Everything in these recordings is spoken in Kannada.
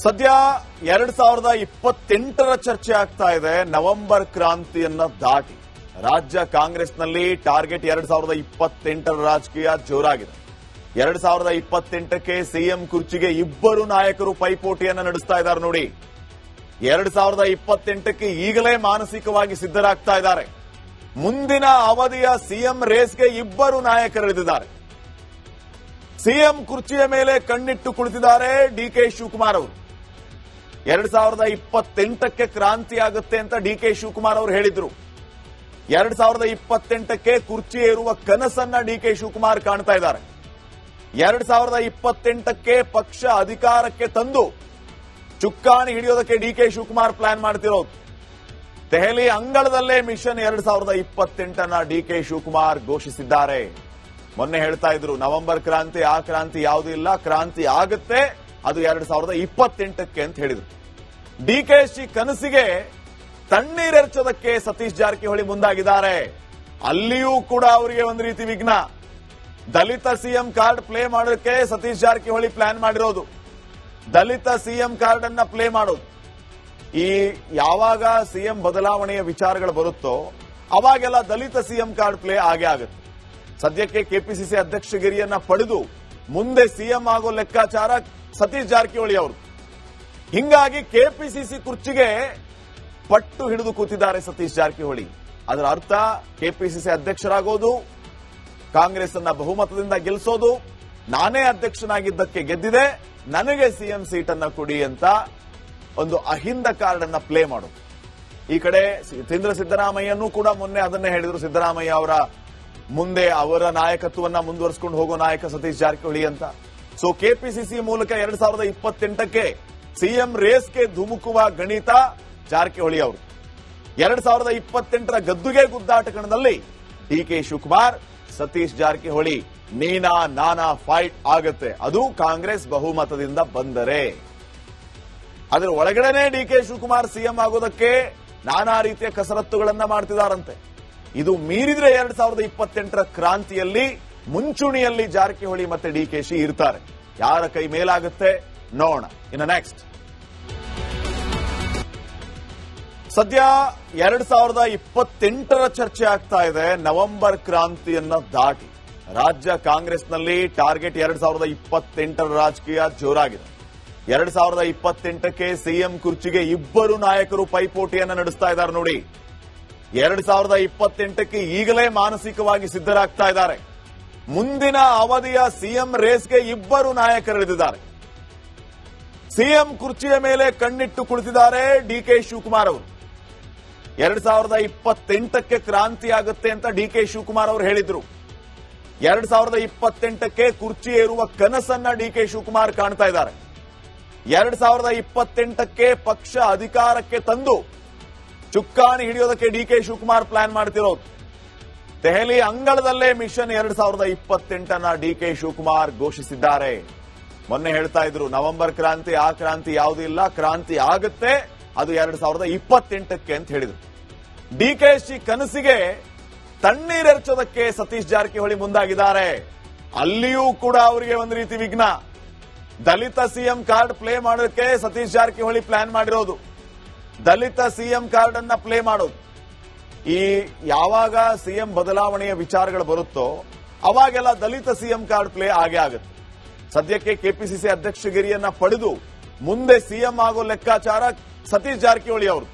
ಸದ್ಯ 2028ರ ಚರ್ಚೆ ಆಗ್ತಾ ಇದೆ. ನವೆಂಬರ್ ಕ್ರಾಂತಿಯನ್ನ ದಾಟಿ ರಾಜ್ಯ ಕಾಂಗ್ರೆಸ್ನಲ್ಲಿ ಟಾರ್ಗೆಟ್ 2028ರ ರಾಜಕೀಯ ಜೋರಾಗಿದೆ. 2028ಕ್ಕೆ ಸಿಎಂ ಕುರ್ಚಿಗೆ ಇಬ್ಬರು ನಾಯಕರು ಪೈಪೋಟಿಯನ್ನ ನಡೆಸ್ತಾ ಇದ್ದಾರೆ ನೋಡಿ. 2028ಕ್ಕೆ ಈಗಲೇ ಮಾನಸಿಕವಾಗಿ ಸಿದ್ಧರಾಗ್ತಾ ಇದ್ದಾರೆ. ಮುಂದಿನ ಅವಧಿಯ ಸಿಎಂ ರೇಸ್ಗೆ ಇಬ್ಬರು ನಾಯಕರಿದ್ದಾರೆ. ಸಿಎಂ ಕುರ್ಚಿಯ ಮೇಲೆ ಕಣ್ಣಿಟ್ಟು ಕುಳಿತಿದ್ದಾರೆ ಡಿಕೆ ಶಿವಕುಮಾರ್ ಅವರು. 2028ಕ್ಕೆ ಕ್ರಾಂತಿ ಆಗುತ್ತೆ ಅಂತ ಡಿಕೆ ಶಿವಕುಮಾರ್ ಅವರು ಹೇಳಿದ್ರು. 2028ಕ್ಕೆ ಕುರ್ಚಿ ಏರುವ ಕನಸನ್ನ ಡಿಕೆ ಶಿವಕುಮಾರ್ ಕಾಣ್ತಾ ಇದ್ದಾರೆ. 2028ಕ್ಕೆ ಪಕ್ಷ ಅಧಿಕಾರಕ್ಕೆ ತಂದು ಚುಕ್ಕಾಣಿ ಹಿಡಿಯೋದಕ್ಕೆ ಡಿಕೆ ಶಿವಕುಮಾರ್ ಪ್ಲಾನ್ ಮಾಡ್ತಿರೋದು. ದೆಹಲಿ ಅಂಗಳದಲ್ಲೇ ಮಿಷನ್ 2028ನ್ನ ಡಿಕೆ ಶಿವಕುಮಾರ್ ಘೋಷಿಸಿದ್ದಾರೆ. ಮೊನ್ನೆ ಹೇಳ್ತಾ ಇದ್ರು ನವೆಂಬರ್ ಕ್ರಾಂತಿ, ಆ ಕ್ರಾಂತಿ ಯಾವುದೂ ಇಲ್ಲ, ಕ್ರಾಂತಿ ಆಗುತ್ತೆ, ಅದು 2028ಕ್ಕೆ ಅಂತ ಹೇಳಿದ್ರು. ಡಿಕೆಶಿ ಕನಸಿಗೆ ತಣ್ಣೀರೆರ್ಚೋದಕ್ಕೆ ಸತೀಶ್ ಜಾರಕಿಹೊಳಿ ಮುಂದಾಗಿದ್ದಾರೆ. ಅಲ್ಲಿಯೂ ಕೂಡ ಅವರಿಗೆ ಒಂದು ರೀತಿ ವಿಘ್ನ. ದಲಿತ ಸಿಎಂ ಕಾರ್ಡ್ ಪ್ಲೇ ಮಾಡೋದಕ್ಕೆ ಸತೀಶ್ ಜಾರಕಿಹೊಳಿ ಪ್ಲಾನ್ ಮಾಡಿರೋದು. ದಲಿತ ಸಿಎಂ ಕಾರ್ಡ್ ಅನ್ನ ಪ್ಲೇ ಮಾಡೋದು. ಈ ಯಾವಾಗ ಸಿಎಂ ಬದಲಾವಣೆಯ ವಿಚಾರಗಳು ಬರುತ್ತೋ ಅವಾಗೆಲ್ಲ ದಲಿತ ಸಿಎಂ ಕಾರ್ಡ್ ಪ್ಲೇ ಆಗೇ ಆಗುತ್ತೆ. ಸದ್ಯಕ್ಕೆ ಕೆಪಿಸಿಸಿ ಅಧ್ಯಕ್ಷಗಿರಿಯನ್ನ ಪಡೆದು ಮುಂದೆ ಸಿಎಂ ಆಗೋ ಲೆಕ್ಕಾಚಾರ ಸತೀಶ್ ಜಾರಕಿಹೊಳಿ ಅವರು. ಹಿಂಗಾಗಿ ಕೆಪಿಸಿಸಿ ಕುರ್ಚಿಗೆ ಪಟ್ಟು ಹಿಡಿದು ಕೂತಿದ್ದಾರೆ ಸತೀಶ್ ಜಾರಕಿಹೊಳಿ. ಅದರ ಅರ್ಥ ಕೆಪಿಸಿಸಿ ಅಧ್ಯಕ್ಷರಾಗೋದು, ಕಾಂಗ್ರೆಸ್ ಅನ್ನ ಬಹುಮತದಿಂದ ಗೆಲ್ಲಿಸೋದು, ನಾನೇ ಅಧ್ಯಕ್ಷನಾಗಿದ್ದಕ್ಕೆ ಗೆದ್ದಿದೆ, ನನಗೆ ಸಿಎಂ ಸೀಟನ್ನ ಕೊಡಿ ಅಂತ ಒಂದು ಅಹಿಂದ ಕಾರ್ಡ್ ಅನ್ನ ಪ್ಲೇ ಮಾಡೋದು. ಈ ಕಡೆ ಸಿದ್ದರಾಮಯ್ಯನೂ ಕೂಡ ಮೊನ್ನೆ ಅದನ್ನೇ ಹೇಳಿದ್ರು. ಸಿದ್ದರಾಮಯ್ಯ ಅವರ ಮುಂದೆ ಅವರ ನಾಯಕತ್ವವನ್ನ ಮುಂದುವರಿಸಿಕೊಂಡು ಹೋಗೋ ನಾಯಕ ಸತೀಶ್ ಜಾರಕಿಹೊಳಿ ಅಂತ. ಸೊ ಕೆಪಿಸಿಸಿ ಮೂಲಕ 2028ಕ್ಕೆ ಸಿಎಂ ರೇಸ್ಗೆ ಧುಮುಕುವ ಗಣಿತ ಜಾರಕಿಹೊಳಿ ಅವರು. 2028ರ ಗದ್ದುಗೆ ಗುದ್ದಾಟ ಕಣದಲ್ಲಿ ಡಿಕೆ ಶಿವಕುಮಾರ್, ಸತೀಶ್ ಜಾರಕಿಹೊಳಿ ನೀನಾ ನಾನಾ ಫೈಟ್ ಆಗತ್ತೆ. ಅದು ಕಾಂಗ್ರೆಸ್ ಬಹುಮತದಿಂದ ಬಂದರೆ. ಅದರ ಒಳಗಡೆನೆ ಡಿಕೆ ಶಿವಕುಮಾರ್ ಸಿಎಂ ಆಗೋದಕ್ಕೆ ನಾನಾ ರೀತಿಯ ಕಸರತ್ತುಗಳನ್ನ ಮಾಡ್ತಿದ್ದಾರಂತೆ. ಇದು ಮೀರಿದ್ರೆ 2028ರ ಕ್ರಾಂತಿಯಲ್ಲಿ ಮುಂಚೂಣಿಯಲ್ಲಿ ಜಾರಕಿಹೊಳಿ ಮತ್ತೆ ಡಿಕೆಶಿ ಇರ್ತಾರೆ. ಯಾರ ಕೈ ಮೇಲಾಗುತ್ತೆ ನೋಡೋಣ. ಇನ್ನು ನೆಕ್ಸ್ಟ್, ಸದ್ಯ 2028ರ ಚರ್ಚೆ ಆಗ್ತಾ ಇದೆ. ನವೆಂಬರ್ ಕ್ರಾಂತಿಯನ್ನ ದಾಟಿ ರಾಜ್ಯ ಕಾಂಗ್ರೆಸ್ನಲ್ಲಿ ಟಾರ್ಗೆಟ್ 2028ರ ರಾಜಕೀಯ ಜೋರಾಗಿದೆ. 2028ಕ್ಕೆ ಸಿಎಂ ಕುರ್ಚಿಗೆ ಇಬ್ಬರು ನಾಯಕರು ಪೈಪೋಟಿಯನ್ನ ನಡೆಸ್ತಾ ಇದ್ದಾರೆ ನೋಡಿ. 2028ಕ್ಕೆ ಈಗಲೇ ಮಾನಸಿಕವಾಗಿ ಸಿದ್ಧರಾಗ್ತಾ ಇದ್ದಾರೆ. ಮುಂದಿನ ಅವಧಿಯ ಸಿಎಂ ರೇಸ್ಗೆ ಇಬ್ಬರು ನಾಯಕರಿದ್ದಾರೆ. ಸಿಎಂ ಕುರ್ಚಿಯ ಮೇಲೆ ಕಣ್ಣಿಟ್ಟು ಕುಳಿತಿದ್ದಾರೆ ಡಿಕೆ ಶಿವಕುಮಾರ್ ಅವರು. 2028ಕ್ಕೆ ಕ್ರಾಂತಿ ಆಗುತ್ತೆ ಅಂತ ಡಿಕೆ ಶಿವಕುಮಾರ್ ಅವರು ಹೇಳಿದ್ರು. 2028ಕ್ಕೆ ಕುರ್ಚಿ ಏರುವ ಕನಸನ್ನ ಡಿಕೆ ಶಿವಕುಮಾರ್ ಕಾಣ್ತಾ ಇದ್ದಾರೆ. 2028ಕ್ಕೆ ಪಕ್ಷ ಅಧಿಕಾರಕ್ಕೆ ತಂದು ಚುಕ್ಕಾಣಿ ಹಿಡಿಯೋದಕ್ಕೆ ಡಿಕೆ ಶಿವಕುಮಾರ್ ಪ್ಲಾನ್ ಮಾಡ್ತಿರೋದು. ದೆಹಲಿ ಅಂಗಳದಲ್ಲೇ ಮಿಷನ್ 2028ನ್ನ ಡಿಕೆ ಶಿವಕುಮಾರ್ ಘೋಷಿಸಿದ್ದಾರೆ. ಮೊನ್ನೆ ಹೇಳ್ತಾ ಇದ್ರು ನವೆಂಬರ್ ಕ್ರಾಂತಿ, ಆ ಕ್ರಾಂತಿ ಯಾವುದೂ ಇಲ್ಲ, ಕ್ರಾಂತಿ ಆಗುತ್ತೆ, ಅದು 2028ಕ್ಕೆ ಅಂತ ಹೇಳಿದ್ರು. ಡಿಕೆಶಿ ಕನಸಿಗೆ ತಣ್ಣೀರೆರ್ಚೋದಕ್ಕೆ ಸತೀಶ್ ಜಾರಕಿಹೊಳಿ ಮುಂದಾಗಿದ್ದಾರೆ. ಅಲ್ಲಿಯೂ ಕೂಡ ಅವರಿಗೆ ಒಂದು ರೀತಿ ವಿಘ್ನ. ದಲಿತ ಸಿಎಂ ಕಾರ್ಡ್ ಪ್ಲೇ ಮಾಡೋದಕ್ಕೆ ಸತೀಶ್ ಜಾರಕಿಹೊಳಿ ಪ್ಲಾನ್ ಮಾಡಿರೋದು. ದಲಿತ ಸಿಎಂ ಕಾರ್ಡ್ ಅನ್ನ ಪ್ಲೇ ಮಾಡೋದು. ಈ ಯಾವಾಗ ಸಿಎಂ ಬದಲಾವಣೆಯ ವಿಚಾರಗಳು ಬರುತ್ತೋ ಅವಾಗೆಲ್ಲ ದಲಿತ ಸಿಎಂ ಕಾರ್ಡ್ ಪ್ಲೇ ಆಗೇ ಆಗುತ್ತೆ. ಸದ್ಯಕ್ಕೆ ಕೆಪಿಸಿಸಿ ಅಧ್ಯಕ್ಷಗಿರಿಯನ್ನ ಪಡೆದು ಮುಂದೆ ಸಿಎಂ ಆಗೋ ಲೆಕ್ಕಾಚಾರ ಸತೀಶ್ ಜಾರಕಿಹೊಳಿ ಅವರು.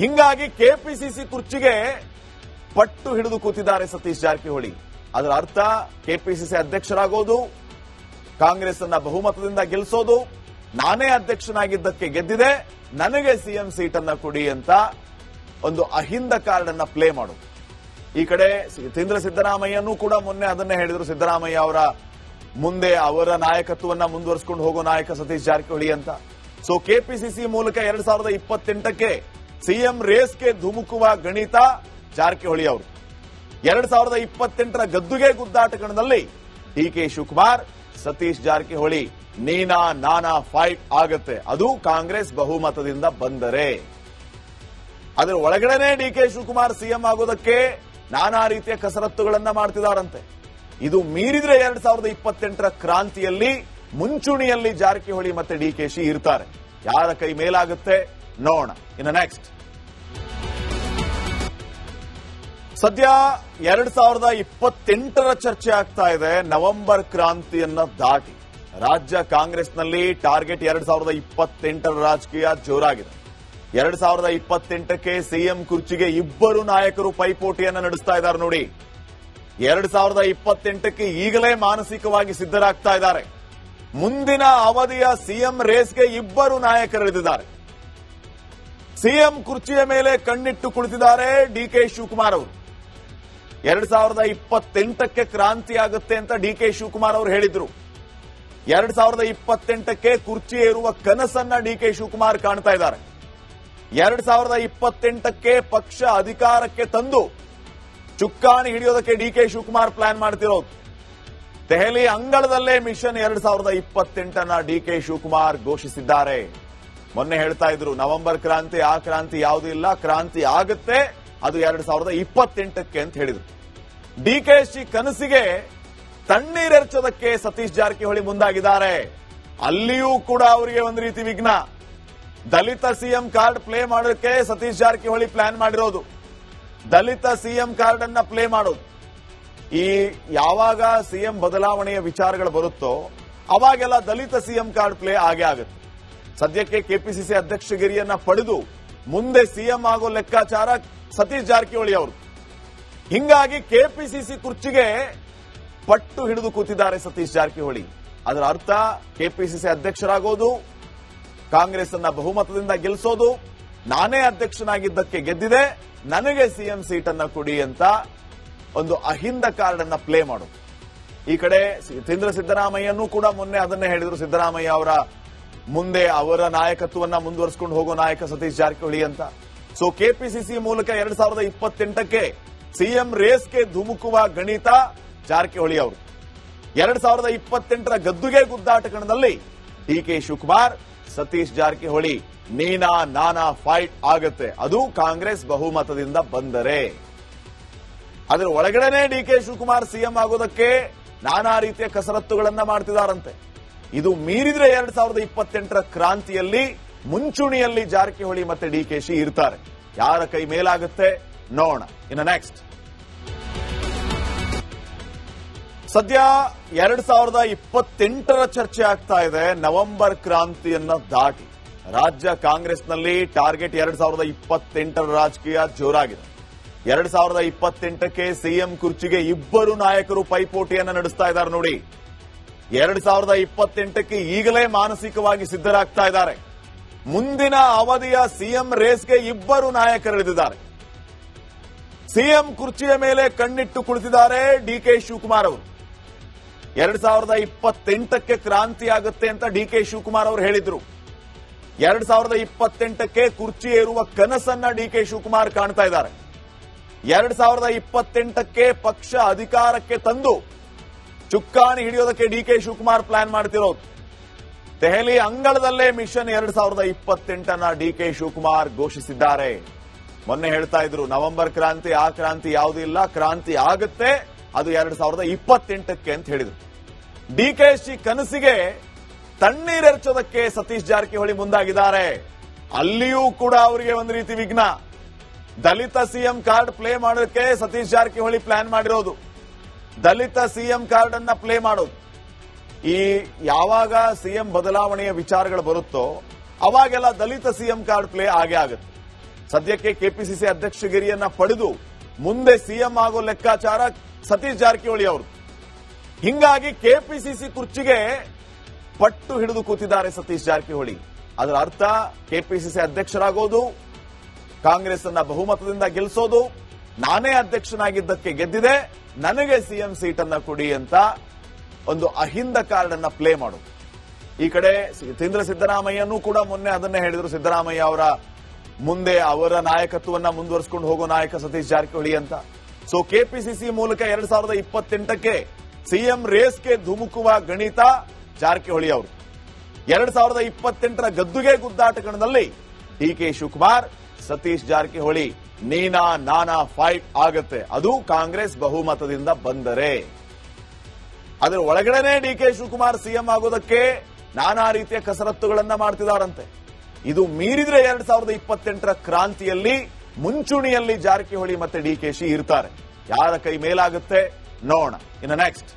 ಹಿಂಗಾಗಿ ಕೆಪಿಸಿಸಿ ಕುರ್ಚಿಗೆ ಪಟ್ಟು ಹಿಡಿದು ಕೂತಿದ್ದಾರೆ ಸತೀಶ್ ಜಾರಕಿಹೊಳಿ. ಅದರ ಅರ್ಥ ಕೆಪಿಸಿಸಿ ಅಧ್ಯಕ್ಷರಾಗೋದು, ಕಾಂಗ್ರೆಸ್ ಅನ್ನ ಬಹುಮತದಿಂದ ಗೆಲ್ಲಿಸೋದು, ನಾನೇ ಅಧ್ಯಕ್ಷನಾಗಿದ್ದಕ್ಕೆ ಗೆದ್ದಿದೆ, ನನಗೆ ಸಿಎಂ ಸೀಟನ್ನ ಕೊಡಿ ಅಂತ ಒಂದು ಅಹಿಂದ ಕಾರ್ಡ್ ಅನ್ನ ಪ್ಲೇ ಮಾಡೋದು. ಈ ಕಡೆ ಸಿದ್ದರಾಮಯ್ಯನೂ ಕೂಡ ಮೊನ್ನೆ ಅದನ್ನೇ ಹೇಳಿದ್ರು. ಸಿದ್ದರಾಮಯ್ಯ ಅವರ ಮುಂದೆ ಅವರ ನಾಯಕತ್ವವನ್ನ ಮುಂದುವರಿಸಿಕೊಂಡು ಹೋಗೋ ನಾಯಕ ಸತೀಶ್ ಜಾರಕಿಹೊಳಿ ಅಂತ. ಸೊ ಕೆಪಿಸಿಸಿ ಮೂಲಕ 2028ಕ್ಕೆ ಸಿಎಂ ರೇಸ್ಗೆ ಧುಮುಕುವ ಗಣಿತ ಜಾರಕಿಹೊಳಿ ಅವರು. 2028ರ ಗದ್ದುಗೆ ಗುದ್ದಾಟ ಕಣದಲ್ಲಿ ಡಿಕೆ ಶಿವಕುಮಾರ್, ಸತೀಶ್ ಜಾರಕಿಹೊಳಿ ನೀನಾ ನಾನಾ ಫೈಟ್ ಆಗತ್ತೆ. ಅದು ಕಾಂಗ್ರೆಸ್ ಬಹುಮತದಿಂದ ಬಂದರೆ. ಅದರ ಒಳಗಡೆನೆ ಡಿಕೆ ಶಿವಕುಮಾರ್ ಸಿಎಂ ಆಗೋದಕ್ಕೆ ನಾನಾ ರೀತಿಯ ಕಸರತ್ತುಗಳನ್ನ ಮಾಡ್ತಿದ್ದಾರಂತೆ. ಇದು ಮೀರಿದ್ರೆ 2028ರ ಕ್ರಾಂತಿಯಲ್ಲಿ ಮುಂದೆ ಸಿಎಂ ಆಗೋ ಲೆಕ್ಕಾಚಾರ ಸತೀಶ್ ಜಾರಕಿಹೊಳಿ ಅವರು. ಹಿಂಗಾಗಿ ಕೆಪಿಸಿಸಿ ಅಧ್ಯಕ್ಷರಾಗೋದು, ಕಾಂಗ್ರೆಸ್ ಅನ್ನ ಬಹುಮತದಿಂದ ಗೆಲ್ಲಿಸೋದು, ನಾನೇ ಅಧ್ಯಕ್ಷನಾಗಿದ್ದಕ್ಕೆ ಗೆದ್ದಿದೆ, ನನಗೆ ಸಿಎಂ ಸೀಟನ್ನ ಕೊಡಿ ಅಂತ ಒಂದು ಅಹಿಂದ ಕಾರ್ಡ್ ಅನ್ನ ಪ್ಲೇ ಮಾಡೋದು. ಈ ಕಡೆ ಸಿದ್ದರಾಮಯ್ಯನೂ ಕೂಡ ಮೊನ್ನೆ ಅದನ್ನೇ ಹೇಳಿದ್ರು. ಸಿದ್ದರಾಮಯ್ಯ ಅವರ ಮುಂದೆ ಅವರ ನಾಯಕತ್ವವನ್ನ ಮುಂದುವರಿಸಿಕೊಂಡು ಹೋಗೋ ನಾಯಕ ಸತೀಶ್ ಜಾರಕಿಹೊಳಿ ಅಂತ. ಸೊ ಕೆಪಿಸಿಸಿ ಮೂಲಕ 2028ಕ್ಕೆ ಸಿಎಂ ರೇಸ್ಗೆ ಧುಮುಕುವ ಗಣಿತ ಜಾರಕಿಹೊಳಿ ಅವರು. 2028ರ ಗದ್ದುಗೆ ಗುದ್ದಾಟ ಕಣದಲ್ಲಿ ಡಿಕೆ ಶಿವಕುಮಾರ್, ಸತೀಶ್ ಜಾರಕಿಹೊಳಿ ನೀನಾ ನಾನಾ ಫೈಟ್ ಆಗತ್ತೆ. ಅದು ಕಾಂಗ್ರೆಸ್ ಬಹುಮತದಿಂದ ಬಂದರೆ. ಅದರ ಒಳಗಡೆನೆ ಡಿಕೆ ಶಿವಕುಮಾರ್ ಸಿಎಂ ಆಗೋದಕ್ಕೆ ನಾನಾ ರೀತಿಯ ಕಸರತ್ತುಗಳನ್ನ ಮಾಡ್ತಿದ್ದಾರಂತೆ. ಇದು ಮೀರಿದ್ರೆ 2028ರ ಕ್ರಾಂತಿಯಲ್ಲಿ ಮುಂದೆ ಸಿಎಂ ಆಗೋ ಲೆಕ್ಕಾಚಾರ ಮುಂಚೂಣಿಯಲ್ಲಿ ಜಾರಕಿಹೊಳಿ ಮತ್ತೆ ಡಿಕೆಶಿ ಇರ್ತಾರೆ. ಯಾರ ಕೈ ಮೇಲಾಗುತ್ತೆ ನೋಡೋಣ. ಇನ್ನು ನೆಕ್ಸ್ಟ್, ಸದ್ಯ 2028ರ ಚರ್ಚೆ ಆಗ್ತಾ ಇದೆ. ನವೆಂಬರ್ ಕ್ರಾಂತಿಯನ್ನ ದಾಟಿ ರಾಜ್ಯ ಕಾಂಗ್ರೆಸ್ನಲ್ಲಿ ಟಾರ್ಗೆಟ್ 2028ರ ರಾಜಕೀಯ ಜೋರಾಗಿದೆ. 2028ಕ್ಕೆ ಸಿಎಂ ಕುರ್ಚಿಗೆ ಇಬ್ಬರು ನಾಯಕರು ಪೈಪೋಟಿಯನ್ನ ನಡೆಸ್ತಾ ಇದ್ದಾರೆ ನೋಡಿ. 2028ಕ್ಕೆ ಈಗಲೇ ಮಾನಸಿಕವಾಗಿ ಸಿದ್ಧರಾಗ್ತಾ ಇದ್ದಾರೆ. ಮುಂದಿನ ಅವಧಿಯ ಸಿಎಂ ರೇಸ್ಗೆ ಇಬ್ಬರು ನಾಯಕರಿಳಿದಿದ್ದಾರೆ. ಸಿಎಂ ಕುರ್ಚಿಯ ಮೇಲೆ ಕಣ್ಣಿಟ್ಟು ಕುಳಿತಿದ್ದಾರೆ ಡಿಕೆ ಶಿವಕುಮಾರ್ ಅವರು. 2028ಕ್ಕೆ ಕ್ರಾಂತಿ ಆಗುತ್ತೆ ಅಂತ ಡಿಕೆ ಶಿವಕುಮಾರ್ ಅವರು ಹೇಳಿದ್ರು. 2028ಕ್ಕೆ ಕುರ್ಚಿ ಏರುವ ಕನಸನ್ನ ಡಿಕೆ ಶಿವಕುಮಾರ್ ಕಾಣ್ತಾ ಇದ್ದಾರೆ. 2028ಕ್ಕೆ ಪಕ್ಷ ಅಧಿಕಾರಕ್ಕೆ ತಂದು ಚುಕ್ಕಾಣಿ ಹಿಡಿಯೋದಕ್ಕೆ ಡಿಕೆ ಶಿವಕುಮಾರ್ ಪ್ಲಾನ್ ಮಾಡ್ತಿರೋದು. ದೆಹಲಿ ಅಂಗಳದಲ್ಲೇ ಮಿಷನ್ 2028ನ ಡಿಕೆ ಶಿವಕುಮಾರ್ ಘೋಷಿಸಿದ್ದಾರೆ. ಮೊನ್ನೆ ಹೇಳ್ತಾ ಇದ್ರು ನವೆಂಬರ್ ಕ್ರಾಂತಿ, ಆ ಕ್ರಾಂತಿ ಯಾವುದೂ ಇಲ್ಲ, ಕ್ರಾಂತಿ ಆಗುತ್ತೆ, ಅದು 2028ಕ್ಕೆ ಅಂತ ಹೇಳಿದ್ರು. ಡಿಕೆಶಿ ಕನಸಿಗೆ ತಣ್ಣೀರೆರ್ಚೋದಕ್ಕೆ ಸತೀಶ್ ಜಾರಕಿಹೊಳಿ ಮುಂದಾಗಿದ್ದಾರೆ. ಅಲ್ಲಿಯೂ ಕೂಡ ಅವರಿಗೆ ಒಂದು ರೀತಿ ವಿಘ್ನ. ದಲಿತ ಸಿಎಂ ಕಾರ್ಡ್ ಪ್ಲೇ ಮಾಡೋದಕ್ಕೆ ಸತೀಶ್ ಜಾರಕಿಹೊಳಿ ಪ್ಲಾನ್ ಮಾಡಿರೋದು. ದಲಿತ ಸಿಎಂ ಕಾರ್ಡ್ ಅನ್ನ ಪ್ಲೇ ಮಾಡೋದು. ಈ ಯಾವಾಗ ಸಿಎಂ ಬದಲಾವಣೆಯ ವಿಚಾರಗಳು ಬರುತ್ತೋ ಅವಾಗೆಲ್ಲ ದಲಿತ ಸಿಎಂ ಕಾರ್ಡ್ ಪ್ಲೇ ಆಗೇ ಆಗುತ್ತೆ. ಸದ್ಯಕ್ಕೆ ಕೆಪಿಸಿಸಿ ಅಧ್ಯಕ್ಷಗಿರಿಯನ್ನ ಪಡೆದು ಮುಂದೆ ಸಿಎಂ ಆಗೋ ಲೆಕ್ಕಾಚಾರ ಸತೀಶ್ ಜಾರಕಿಹೊಳಿ ಅವರು. ಹಿಂಗಾಗಿ ಕೆಪಿಸಿಸಿ ಕುರ್ಚಿಗೆ ಪಟ್ಟು ಹಿಡಿದು ಕೂತಿದ್ದಾರೆ ಸತೀಶ್ ಜಾರಕಿಹೊಳಿ. ಅದರ ಅರ್ಥ ಕೆಪಿಸಿಸಿ ಅಧ್ಯಕ್ಷರಾಗೋದು, ಕಾಂಗ್ರೆಸ್ ಅನ್ನ ಬಹುಮತದಿಂದ ಗೆಲ್ಲಿಸೋದು, ನಾನೇ ಅಧ್ಯಕ್ಷನಾಗಿದ್ದಕ್ಕೆ ಗೆದ್ದಿದೆ, ನನಗೆ ಸಿಎಂ ಸೀಟನ್ನ ಕೊಡಿ ಅಂತ ಒಂದು ಅಹಿಂದ ಕಾರ್ಡ್ ಅನ್ನ ಪ್ಲೇ ಮಾಡೋದು. ಈ ಕಡೆ ಸಿದ್ದರಾಮಯ್ಯನೂ ಕೂಡ ಮೊನ್ನೆ ಅದನ್ನೇ ಹೇಳಿದ್ರು. ಸಿದ್ದರಾಮಯ್ಯ ಅವರ ಮುಂದೆ ಅವರ ನಾಯಕತ್ವವನ್ನ ಮುಂದುವರಿಸಿಕೊಂಡು ಹೋಗೋ ನಾಯಕ ಸತೀಶ್ ಜಾರಕಿಹೊಳಿ ಅಂತ. ಸೊ ಕೆಪಿಸಿಸಿ ಮೂಲಕ 2028ಕ್ಕೆ ಸಿಎಂ ರೇಸ್ಗೆ ಧುಮುಕುವ ಗಣಿತ ಜಾರಕಿಹೊಳಿ ಅವರು. 2028ರ ಗದ್ದುಗೆ ಗುದ್ದಾಟ ಕಣದಲ್ಲಿ ಡಿಕೆ ಶಿವಕುಮಾರ್, ಸತೀಶ್ ಜಾರಕಿಹೊಳಿ ನೀನಾ ನಾನಾ ಫೈಟ್ ಆಗುತ್ತೆ. ಅದು ಕಾಂಗ್ರೆಸ್ ಬಹುಮತದಿಂದ ಬಂದರೆ. ಅದರ ಒಳಗಡೆನೆ ಡಿಕೆ ಶಿವಕುಮಾರ್ ಸಿಎಂ ಆಗೋದಕ್ಕೆ ನಾನಾ ರೀತಿಯ ಕಸರತ್ತುಗಳನ್ನ ಮಾಡ್ತಿದ್ದಾರಂತೆ. ಇದು ಮೀರಿದ್ರೆ 2028ರ ಕ್ರಾಂತಿಯಲ್ಲಿ ಮುಂಚೂಣಿಯಲ್ಲಿ ಜಾರಕಿಹೊಳಿ ಮತ್ತೆ ಡಿಕೆಶಿ ಇರ್ತಾರೆ. ಯಾರ ಕೈ ಮೇಲಾಗುತ್ತೆ ನೋಡೋಣ. ಇನ್ನು ನೆಕ್ಸ್ಟ್, ಸದ್ಯ 2028ರ ಚರ್ಚೆ ಆಗ್ತಾ ಇದೆ. ನವೆಂಬರ್ ಕ್ರಾಂತಿಯನ್ನ ದಾಟಿ ರಾಜ್ಯ ಕಾಂಗ್ರೆಸ್ನಲ್ಲಿ ಟಾರ್ಗೆಟ್ 2028ರ ರಾಜಕೀಯ ಜೋರಾಗಿದೆ. 2028ಕ್ಕೆ ಸಿಎಂ ಕುರ್ಚಿಗೆ ಇಬ್ಬರು ನಾಯಕರು ಪೈಪೋಟಿಯನ್ನ ನಡೆಸ್ತಾ ಇದ್ದಾರೆ ನೋಡಿ. 2028ಕ್ಕೆ ಈಗಲೇ ಮಾನಸಿಕವಾಗಿ ಸಿದ್ಧರಾಗ್ತಾ ಇದ್ದಾರೆ. ಮುಂದಿನ ಅವಧಿಯ ಸಿಎಂ ರೇಸ್ಗೆ ಇಬ್ಬರು ನಾಯಕರಿಳಿದಿದ್ದಾರೆ. ಸಿಎಂ ಕುರ್ಚಿಯ ಮೇಲೆ ಕಣ್ಣಿಟ್ಟು ಕುಳಿತಿದ್ದಾರೆ ಡಿಕೆ ಶಿವಕುಮಾರ್ ಅವರು. 2028ಕ್ಕೆ ಕ್ರಾಂತಿ ಆಗುತ್ತೆ ಅಂತ ಡಿಕೆ ಶಿವಕುಮಾರ್ ಅವರು ಹೇಳಿದ್ರು. 2028ಕ್ಕೆ ಕುರ್ಚಿ ಏರುವ ಕನಸನ್ನ ಡಿಕೆ ಶಿವಕುಮಾರ್ ಕಾಣ್ತಾ ಇದ್ದಾರೆ. 2028ಕ್ಕೆ ಪಕ್ಷ ಅಧಿಕಾರಕ್ಕೆ ತಂದು ಚುಕ್ಕಾಣಿ ಹಿಡಿಯೋದಕ್ಕೆ ಡಿಕೆ ಶಿವಕುಮಾರ್ ಪ್ಲಾನ್ ಮಾಡ್ತಿರೋದು. ದೆಹಲಿ ಅಂಗಳದಲ್ಲೇ ಮಿಷನ್ 2028ನ ಡಿಕೆ ಶಿವಕುಮಾರ್ ಘೋಷಿಸಿದ್ದಾರೆ. ಮೊನ್ನೆ ಹೇಳ್ತಾ ಇದ್ರು ನವೆಂಬರ್ ಕ್ರಾಂತಿ, ಆ ಕ್ರಾಂತಿ ಯಾವುದೂ ಇಲ್ಲ, ಕ್ರಾಂತಿ ಆಗುತ್ತೆ, ಅದು 2028ಕ್ಕೆ ಅಂತ ಹೇಳಿದ್ರು. ಡಿಕೆಶಿ ಕನಸಿಗೆ ತಣ್ಣೀರೆರ್ಚೋದಕ್ಕೆ ಸತೀಶ್ ಜಾರಕಿಹೊಳಿ ಮುಂದಾಗಿದ್ದಾರೆ. ಅಲ್ಲಿಯೂ ಕೂಡ ಅವರಿಗೆ ಒಂದು ರೀತಿ ವಿಘ್ನ. ದಲಿತ ಸಿಎಂ ಕಾರ್ಡ್ ಪ್ಲೇ ಮಾಡೋದಕ್ಕೆ ಸತೀಶ್ ಜಾರಕಿಹೊಳಿ ಪ್ಲಾನ್ ಮಾಡಿರೋದು. ದಲಿತ ಸಿಎಂ ಕಾರ್ಡ್ ಅನ್ನ ಪ್ಲೇ ಮಾಡೋದು. ಈ ಯಾವಾಗ ಸಿಎಂ ಬದಲಾವಣೆಯ ವಿಚಾರಗಳು ಬರುತ್ತೋ ಅವಾಗೆಲ್ಲ ದಲಿತ ಸಿಎಂ ಕಾರ್ಡ್ ಪ್ಲೇ ಆಗೇ ಆಗುತ್ತೆ. ಸದ್ಯಕ್ಕೆ ಕೆಪಿಸಿಸಿ ಅಧ್ಯಕ್ಷಗಿರಿಯನ್ನ ಪಡೆದು ಮುಂದೆ ಸಿಎಂ ಆಗೋ ಲೆಕ್ಕಾಚಾರ ಸತೀಶ್ ಜಾರಕಿಹೊಳಿ ಅವರು. ಹಿಂಗಾಗಿ ಕೆಪಿಸಿಸಿ ಕುರ್ಚಿಗೆ ಪಟ್ಟು ಹಿಡಿದು ಕೂತಿದ್ದಾರೆ ಸತೀಶ್ ಜಾರಕಿಹೊಳಿ. ಅದರ ಅರ್ಥ ಕೆಪಿಸಿಸಿ ಅಧ್ಯಕ್ಷರಾಗೋದು, ಕಾಂಗ್ರೆಸ್ ಅನ್ನ ಬಹುಮತದಿಂದ ಗೆಲ್ಲಿಸೋದು, ನಾನೇ ಅಧ್ಯಕ್ಷನಾಗಿದ್ದಕ್ಕೆ ಗೆದ್ದಿದೆ, ನನಗೆ ಸಿಎಂ ಸೀಟನ್ನ ಕೊಡಿ ಅಂತ ಒಂದು ಅಹಿಂದ ಕಾರ್ಡ್ ಅನ್ನ ಪ್ಲೇ ಮಾಡೋದು. ಈ ಕಡೆ ಸಿದ್ದರಾಮಯ್ಯನೂ ಕೂಡ ಮೊನ್ನೆ ಅದನ್ನೇ ಹೇಳಿದ್ರು. ಸಿದ್ದರಾಮಯ್ಯ ಅವರ ಮುಂದೆ ಅವರ ನಾಯಕತ್ವವನ್ನ ಮುಂದುವರಿಸಿಕೊಂಡು ಹೋಗೋ ನಾಯಕ ಸತೀಶ್ ಜಾರಕಿಹೊಳಿ ಅಂತ. ಸೊ ಕೆಪಿಸಿಸಿ ಮೂಲಕ 2028ಕ್ಕೆ ಸಿಎಂ ರೇಸ್ಗೆ ಧುಮುಕುವ ಗಣಿತ ಜಾರಕಿಹೊಳಿ ಅವರು. 2028ರ ಗದ್ದುಗೆ ಗುದ್ದಾಟ ಕಣದಲ್ಲಿ ಡಿಕೆ ಶಿವಕುಮಾರ್, ಸತೀಶ್ ಜಾರಕಿಹೊಳಿ ನೀನಾ ನಾನಾ ಫೈಟ್ ಆಗುತ್ತೆ. ಅದು ಕಾಂಗ್ರೆಸ್ ಬಹುಮತದಿಂದ ಬಂದರೆ. ಅದ್ರ ಒಳಗಡೆನೆ ಡಿ ಕೆ ಶಿವಕುಮಾರ್ ಸಿಎಂ ಆಗೋದಕ್ಕೆ ನಾನಾ ರೀತಿಯ ಕಸರತ್ತುಗಳನ್ನ ಮಾಡ್ತಿದಾರಂತೆ. ಇದು ಮೀರಿದ್ರೆ 2028ರ ಕ್ರಾಂತಿಯಲ್ಲಿ ಮುಂಚೂಣಿಯಲ್ಲಿ ಜಾರಕಿಹೊಳಿ ಮತ್ತೆ ಡಿಕೆಶಿ ಇರ್ತಾರೆ. ಯಾರ ಕೈ ಮೇಲಾಗುತ್ತೆ ನೋಡೋಣ. ಇನ್ನು ನೆಕ್ಸ್ಟ್